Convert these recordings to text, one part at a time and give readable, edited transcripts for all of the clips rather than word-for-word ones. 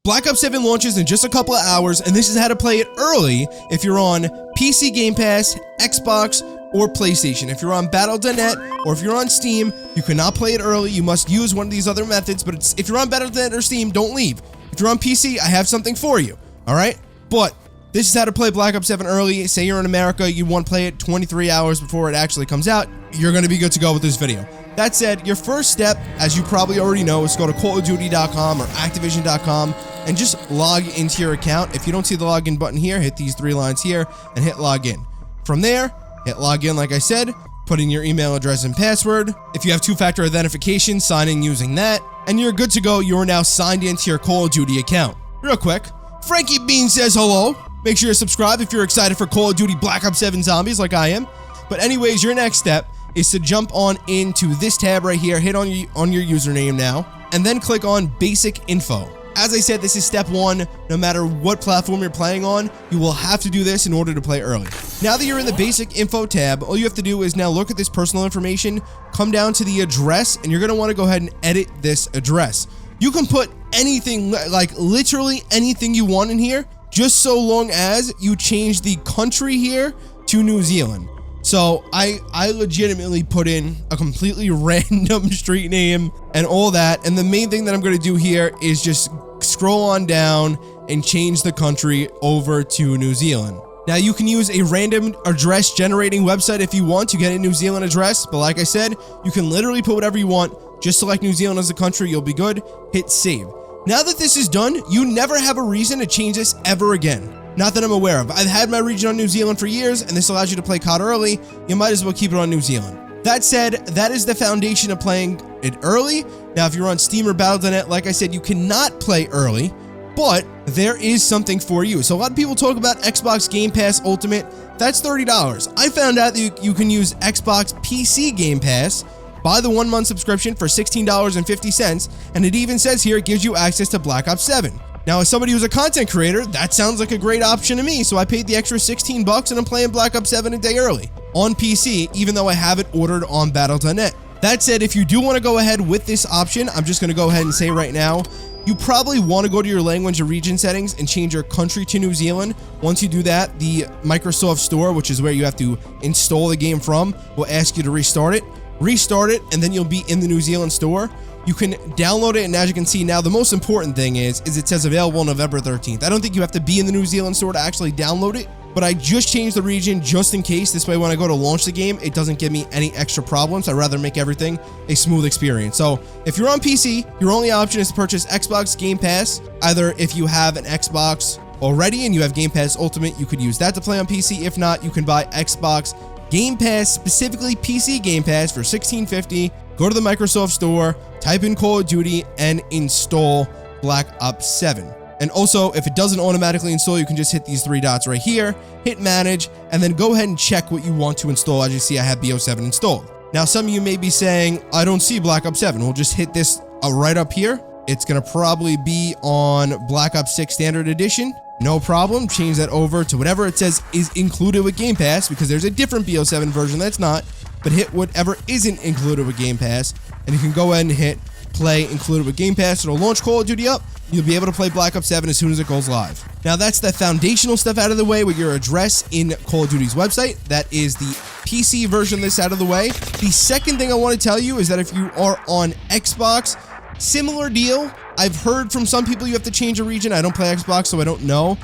Black Ops 7 launches in just a couple of hours, and this is how to play it early if you're on PC Game Pass, Xbox, or PlayStation. If you're on Battle.net or if you're on Steam, you cannot play it early. You must use one of these other methods, but if you're on Battle.net or Steam, don't leave. If you're on PC, I have something for you, all right? But this is how to play Black Ops 7 early. Say you're in America, you want to play it 23 hours before it actually comes out, you're going to be good to go with this video. That said, your first step, as you probably already know, is go to callofduty.com or activision.com and just log into your account. If you don't see the login button here, hit these 3 lines here and hit login. From there, hit login like I said, put in your email address and password. If you have two-factor authentication, sign in using that, and you're good to go. You're now signed into your Call of Duty account. Real quick, Frankie Bean says hello. Make sure to subscribe if you're excited for Call of Duty Black Ops 7 Zombies like I am. But anyways, your next step is to jump on into this tab right here, hit on your username now, and then click on Basic Info. As I said, this is step 1. No matter what platform you're playing on, you will have to do this in order to play early. Now that you're in the Basic Info tab, all you have to do is now look at this personal information, come down to the address, and you're going to want to go ahead and edit this address. You can put anything, like literally anything you want in here, just so long as you change the country here to New Zealand. So I legitimately put in a completely random street name and all that. And the main thing that I'm going to do here is just scroll on down and change the country over to New Zealand. Now you can use a random address generating website if you want to get a New Zealand address. But like I said, you can literally put whatever you want. Just select New Zealand as a country. You'll be good. Hit save. Now that this is done, you never have a reason to change this ever again. Not that I'm aware of. I've had my region on New Zealand for years, and this allows you to play COD early. You might as well keep it on New Zealand. That said, that is the foundation of playing it early. Now, if you're on Steam or Battle.net, like I said, you cannot play early, but there is something for you. So a lot of people talk about Xbox Game Pass Ultimate. That's $30. I found out that you can use Xbox PC Game Pass, buy the 1-month subscription for $16.50, and it even says here it gives you access to Black Ops 7. Now, as somebody who's a content creator, that sounds like a great option to me, so I paid the extra $16 and I'm playing Black Ops 7 a day early on PC, even though I have it ordered on Battle.net. That said, if you do want to go ahead with this option, I'm just going to go ahead and say right now, you probably want to go to your language or region settings and change your country to New Zealand. Once you do that, the Microsoft Store, which is where you have to install the game from, will ask you to restart it. Restart it, and then you'll be in the New Zealand store. You can download it, and as you can see now, the most important thing is it says available November 13th. I don't think you have to be in the New Zealand store to actually download it, but I just changed the region just in case. This way, when I go to launch the game, it doesn't give me any extra problems. I'd rather make everything a smooth experience. So if you're on PC, your only option is to purchase Xbox Game Pass. Either if you have an Xbox already and you have Game Pass Ultimate, you could use that to play on PC. If not, you can buy Xbox Game Pass, specifically PC Game Pass, for $16.50. Go to the Microsoft Store, type in Call of Duty, and install Black Ops 7. And also, if it doesn't automatically install, you can just hit these 3 dots right here, hit Manage, and then go ahead and check what you want to install. As you see, I have BO7 installed. Now, some of you may be saying, I don't see Black Ops 7. We'll just hit this right up here. It's going to probably be on Black Ops 6 Standard Edition. No problem. Change that over to whatever it says is included with Game Pass, because there's a different BO7 version that's not. But hit whatever isn't included with Game Pass, and you can go ahead and hit play included with Game Pass. It'll launch Call of Duty up. You'll be able to play Black Ops 7 as soon as it goes live. Now, that's the foundational stuff out of the way with your address in Call of Duty's website. That is the PC version of this out of the way. The second thing I want to tell you is that if you are on Xbox, similar deal. I've heard from some people you have to change a region. I don't play Xbox, so I don't know.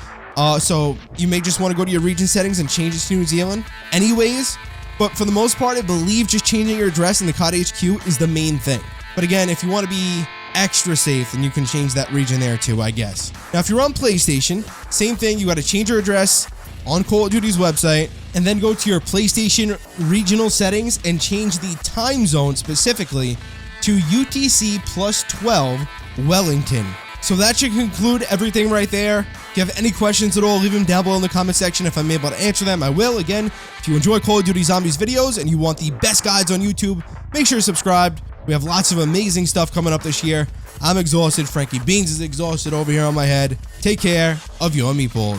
So you may just want to go to your region settings and change it to New Zealand. Anyways, but for the most part, I believe just changing your address in the COD HQ is the main thing. But again, if you want to be extra safe, then you can change that region there too, I guess. Now, if you're on PlayStation, same thing. You got to change your address on Call of Duty's website, and then go to your PlayStation regional settings and change the time zone specifically to UTC +12 Wellington. So that should conclude everything right there. If you have any questions at all, leave them down below in the comment section. If I'm able to answer them, I will. Again, if you enjoy Call of Duty Zombies videos and you want the best guides on YouTube, make sure you're subscribed. We have lots of amazing stuff coming up this year. I'm exhausted. Frankie Beans is exhausted over here on my head. Take care of your meatballs.